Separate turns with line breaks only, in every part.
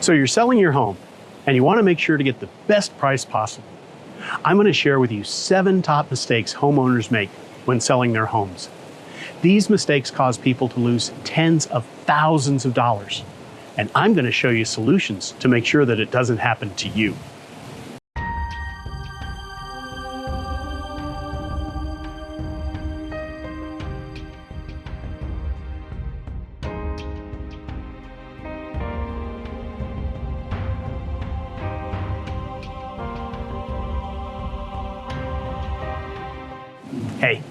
So you're selling your home and you want to make sure to get the best price possible. I'm going to share with you 7 top mistakes homeowners make when selling their homes. These mistakes cause people to lose tens of thousands of dollars. And I'm going to show you solutions to make sure that it doesn't happen to you. Hey,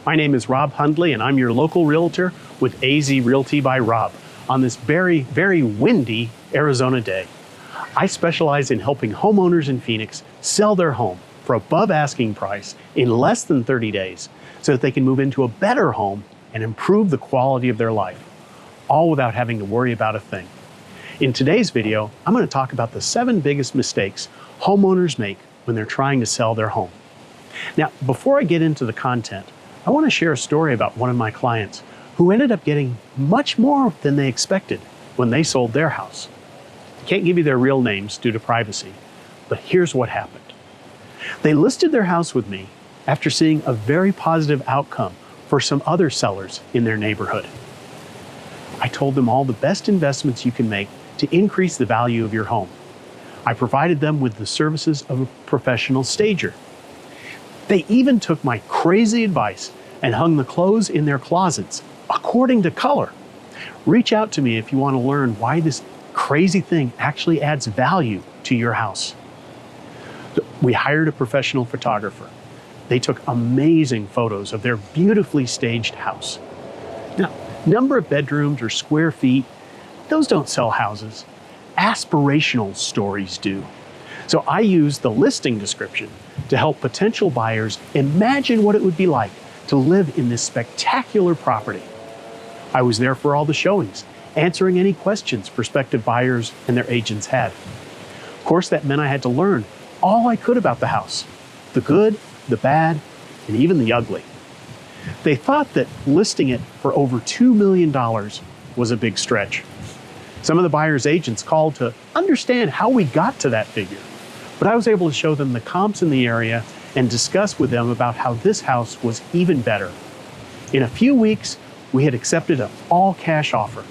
my name is Rob Hundley and I'm your local realtor with AZ Realty by Rob on this very, very windy Arizona day. I specialize in helping homeowners in Phoenix sell their home for above asking price in less than 30 days so that they can move into a better home and improve the quality of their life, all without having to worry about a thing. In today's video, I'm going to talk about the 7 biggest mistakes homeowners make when they're trying to sell their home. Now, before I get into the content, I want to share a story about one of my clients who ended up getting much more than they expected when they sold their house. I can't give you their real names due to privacy, but here's what happened. They listed their house with me after seeing a very positive outcome for some other sellers in their neighborhood. I told them all the best investments you can make to increase the value of your home. I provided them with the services of a professional stager. They even took my crazy advice and hung the clothes in their closets according to color. Reach out to me if you want to learn why this crazy thing actually adds value to your house. We hired a professional photographer. They took amazing photos of their beautifully staged house. Now, number of bedrooms or square feet, those don't sell houses. Aspirational stories do. So I used the listing description to help potential buyers imagine what it would be like to live in this spectacular property. I was there for all the showings, answering any questions prospective buyers and their agents had. Of course, that meant I had to learn all I could about the house, the good, the bad, and even the ugly. They thought that listing it for over $2 million was a big stretch. Some of the buyers' agents called to understand how we got to that figure. But I was able to show them the comps in the area and discuss with them about how this house was even better. In a few weeks, we had accepted an all-cash offer.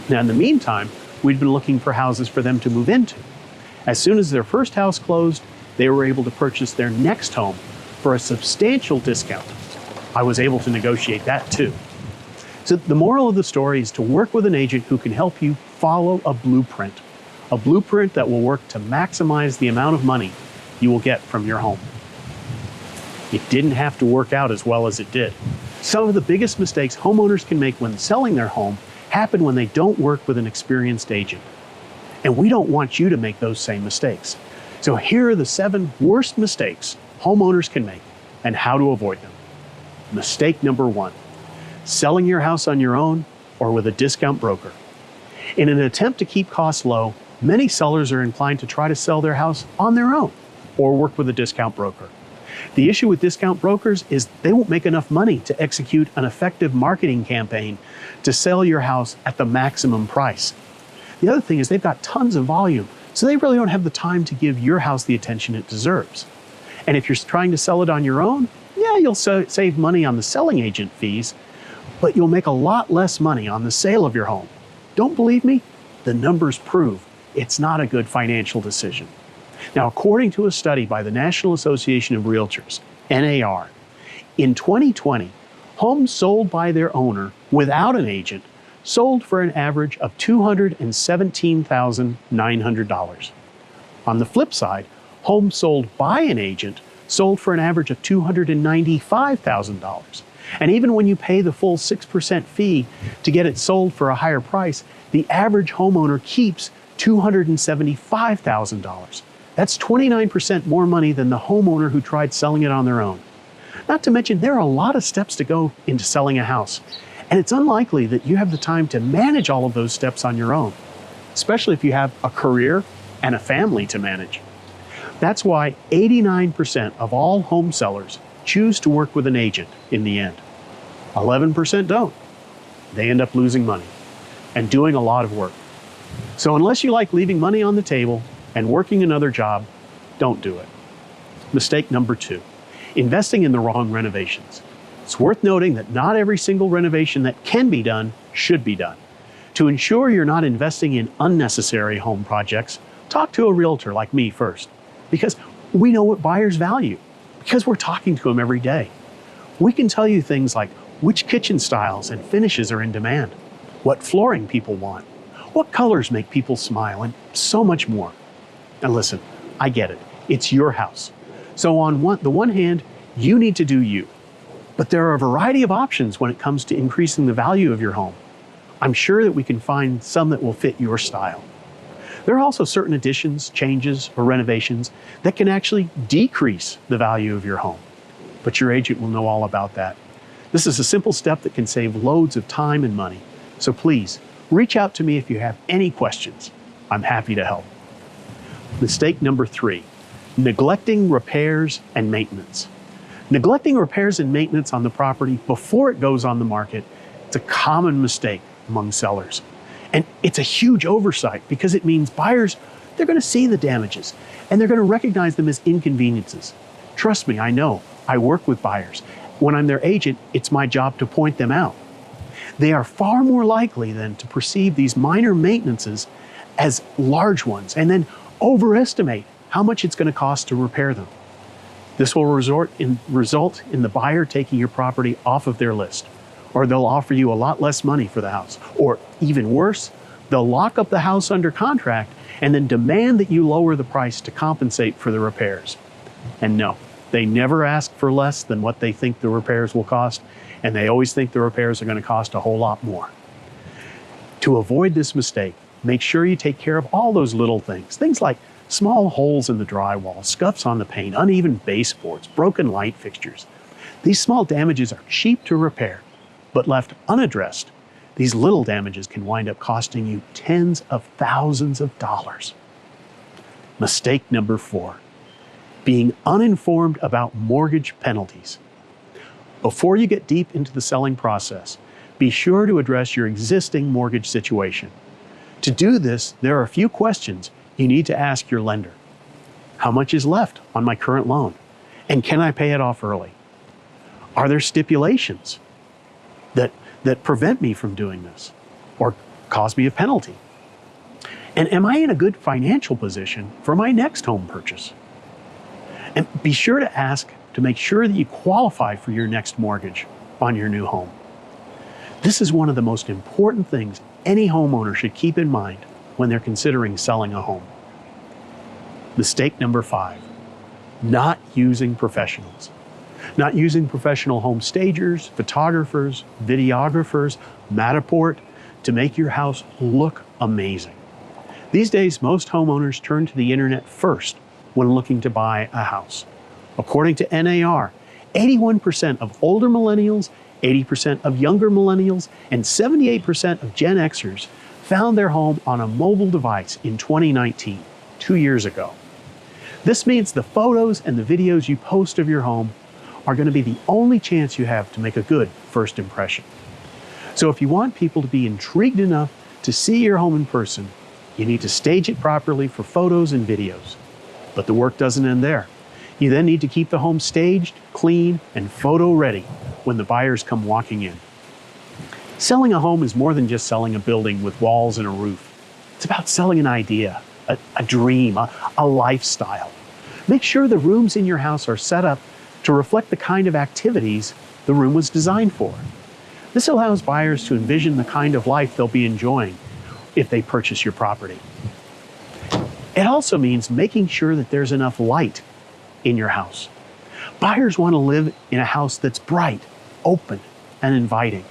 Now, in the meantime, we'd been looking for houses for them to move into. As soon as their first house closed, they were able to purchase their next home for a substantial discount. I was able to negotiate that too. So the moral of the story is to work with an agent who can help you follow a blueprint that will work to maximize the amount of money you will get from your home. It didn't have to work out as well as it did. Some of the biggest mistakes homeowners can make when selling their home happen when they don't work with an experienced agent. And we don't want you to make those same mistakes. So here are the 7 worst mistakes homeowners can make and how to avoid them. Mistake number 1, selling your house on your own or with a discount broker. In an attempt to keep costs low, many sellers are inclined to try to sell their house on their own or work with a discount broker. The issue with discount brokers is they won't make enough money to execute an effective marketing campaign to sell your house at the maximum price. The other thing is they've got tons of volume, so they really don't have the time to give your house the attention it deserves. And if you're trying to sell it on your own, yeah, you'll save money on the selling agent fees, but you'll make a lot less money on the sale of your home. Don't believe me? The numbers prove it's not a good financial decision. Now, according to a study by the National Association of Realtors, NAR, in 2020, homes sold by their owner without an agent sold for an average of $217,900. On the flip side, homes sold by an agent sold for an average of $295,000. And even when you pay the full 6% fee to get it sold for a higher price, the average homeowner keeps $275,000. That's 29% more money than the homeowner who tried selling it on their own. Not to mention, there are a lot of steps to go into selling a house, and it's unlikely that you have the time to manage all of those steps on your own, especially if you have a career and a family to manage. That's why 89% of all home sellers choose to work with an agent in the end. 11% don't. They end up losing money and doing a lot of work. So unless you like leaving money on the table and working another job, don't do it. Mistake number 2, investing in the wrong renovations. It's worth noting that not every single renovation that can be done should be done. To ensure you're not investing in unnecessary home projects, talk to a realtor like me first, because we know what buyers value, because we're talking to them every day. We can tell you things like which kitchen styles and finishes are in demand, what flooring people want, what colors make people smile, and so much more. And listen, I get it. It's your house. So on the one hand, you need to do you. But there are a variety of options when it comes to increasing the value of your home. I'm sure that we can find some that will fit your style. There are also certain additions, changes, or renovations that can actually decrease the value of your home. But your agent will know all about that. This is a simple step that can save loads of time and money. So please, reach out to me if you have any questions. I'm happy to help. Mistake number 3, neglecting repairs and maintenance. Neglecting repairs and maintenance on the property before it goes on the market, it's a common mistake among sellers. And it's a huge oversight because it means buyers, they're going to see the damages and they're going to recognize them as inconveniences. Trust me, I know. I work with buyers. When I'm their agent, it's my job to point them out. They are far more likely then to perceive these minor maintenances as large ones and then overestimate how much it's going to cost to repair them. This will result in the buyer taking your property off of their list, or they'll offer you a lot less money for the house, or even worse, they'll lock up the house under contract and then demand that you lower the price to compensate for the repairs. And no, they never ask for less than what they think the repairs will cost, and they always think the repairs are going to cost a whole lot more. To avoid this mistake, make sure you take care of all those little things like small holes in the drywall, scuffs on the paint, uneven baseboards, broken light fixtures. These small damages are cheap to repair, but left unaddressed, these little damages can wind up costing you tens of thousands of dollars. Mistake number 4, being uninformed about mortgage penalties. Before you get deep into the selling process, be sure to address your existing mortgage situation. To do this, there are a few questions you need to ask your lender. How much is left on my current loan? And can I pay it off early? Are there stipulations that prevent me from doing this or cause me a penalty? And am I in a good financial position for my next home purchase? And be sure to ask to make sure that you qualify for your next mortgage on your new home. This is one of the most important things any homeowner should keep in mind when they're considering selling a home. Mistake number 5, not using professionals. Not using professional home stagers, photographers, videographers, Matterport to make your house look amazing. These days, most homeowners turn to the internet first when looking to buy a house. According to NAR, 81% of older millennials, 80% of younger millennials, and 78% of Gen Xers found their home on a mobile device in 2019, 2 years ago. This means the photos and the videos you post of your home are going to be the only chance you have to make a good first impression. So if you want people to be intrigued enough to see your home in person, you need to stage it properly for photos and videos. But the work doesn't end there. You then need to keep the home staged, clean, and photo ready when the buyers come walking in. Selling a home is more than just selling a building with walls and a roof. It's about selling an idea, a dream, a lifestyle. Make sure the rooms in your house are set up to reflect the kind of activities the room was designed for. This allows buyers to envision the kind of life they'll be enjoying if they purchase your property. It also means making sure that there's enough light in your house. Buyers want to live in a house that's bright, open, and inviting.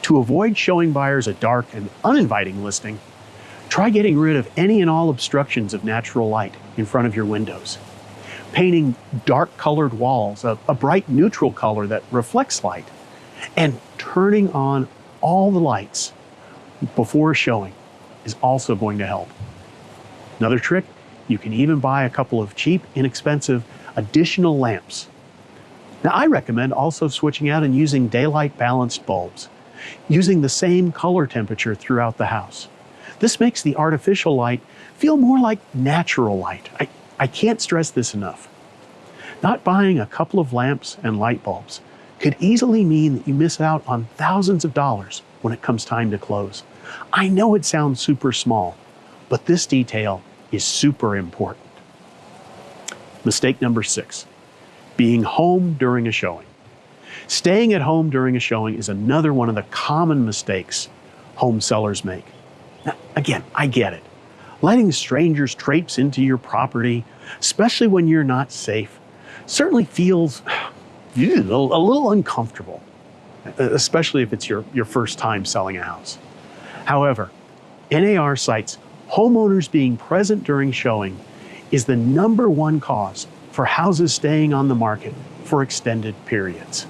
To avoid showing buyers a dark and uninviting listing, try getting rid of any and all obstructions of natural light in front of your windows. Painting dark colored walls, a bright neutral color that reflects light, and turning on all the lights before showing is also going to help. Another trick, you can even buy a couple of cheap, inexpensive additional lamps. Now, I recommend also switching out and using daylight balanced bulbs, using the same color temperature throughout the house. This makes the artificial light feel more like natural light. I can't stress this enough. Not buying a couple of lamps and light bulbs could easily mean that you miss out on thousands of dollars when it comes time to close. I know it sounds super small, but this detail is super important. Mistake number 6, being home during a showing. Staying at home during a showing is another one of the common mistakes home sellers make. Now, again, I get it. Letting strangers traipse into your property, especially when you're not safe, certainly feels a little uncomfortable, especially if it's your first time selling a house. However, NAR cites homeowners being present during showing is the #1 cause for houses staying on the market for extended periods.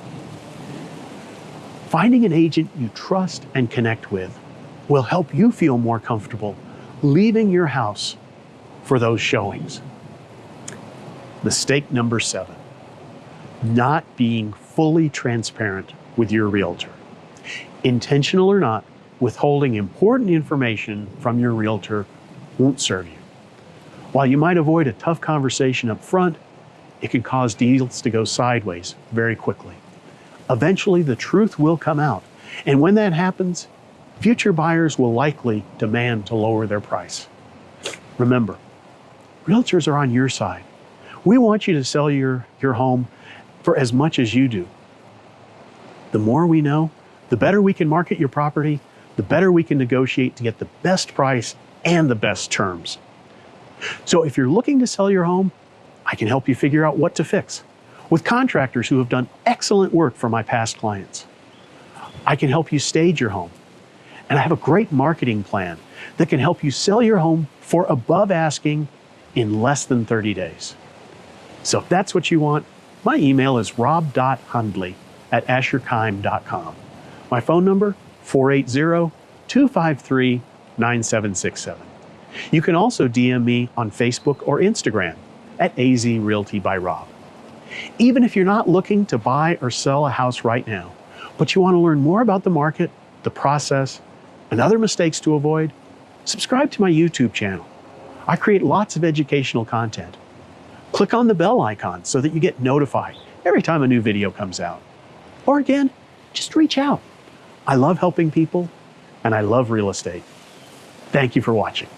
Finding an agent you trust and connect with will help you feel more comfortable leaving your house for those showings. Mistake number 7, not being fully transparent with your realtor. Intentional or not, withholding important information from your realtor won't serve you. While you might avoid a tough conversation up front, it can cause deals to go sideways very quickly. Eventually, the truth will come out, and when that happens, future buyers will likely demand to lower their price. Remember, realtors are on your side. We want you to sell your home for as much as you do. The more we know, the better we can market your property, the better we can negotiate to get the best price and the best terms. So if you're looking to sell your home, I can help you figure out what to fix with contractors who have done excellent work for my past clients. I can help you stage your home, and I have a great marketing plan that can help you sell your home for above asking in less than 30 days. So if that's what you want, my email is rob.hundley@asherchaim.com. My phone number, 480-253-9767. You can also DM me on Facebook or Instagram at AZ Realty by Rob. Even if you're not looking to buy or sell a house right now, but you want to learn more about the market, the process, and other mistakes to avoid, subscribe to my YouTube channel. I create lots of educational content. Click on the bell icon so that you get notified every time a new video comes out. Or again, just reach out. I love helping people, and I love real estate. Thank you for watching.